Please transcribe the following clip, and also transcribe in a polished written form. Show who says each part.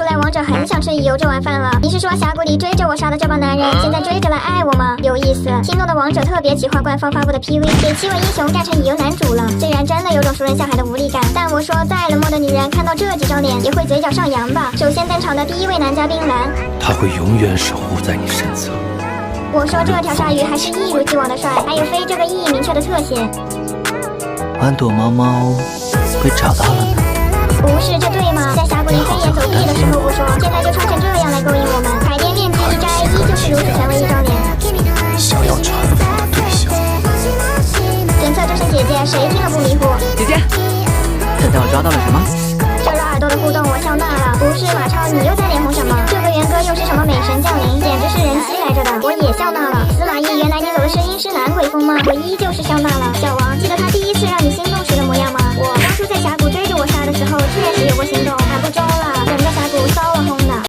Speaker 1: 出来王者很想吃油这碗饭了。你是说峡谷里追着我杀的这帮男人，现在追着来爱我吗？有意思。心动的王者特别企划官方发布的 PV， 给7位英雄干成乙游男主了。虽然真的有种熟人下海的无力感，但我说再冷漠的女人看到这几张脸也会嘴角上扬吧。首先登场的第一位男嘉宾蓝，
Speaker 2: 他会永远守护在你身侧。
Speaker 1: 我说这条鲨鱼还是一如既往的帅，还有飞这个意义明确的特写。
Speaker 2: 豌朵猫猫被找到了呢。
Speaker 1: 不是，这对吗？在峡谷里飞檐走壁的时候不说，现在就穿成这样来勾引我们。海淀面具一摘，依旧是如此成为一张脸。
Speaker 2: 想要臣服的对象。
Speaker 1: 检测这是姐姐，谁听了不迷糊？
Speaker 3: 姐姐，猜猜我抓到了什么？
Speaker 1: 这揉耳朵的互动我笑纳了。不是马超，你又在脸红什么？这个元哥又是什么美神降临？简直是人妻来着的，我也笑纳了。司马懿，原来你走的是阴湿男鬼风吗？我依旧是笑纳了。小王，记得他第一次让你心动时的模样吗？我当初在峡谷追着我杀的时候，确实有过心动。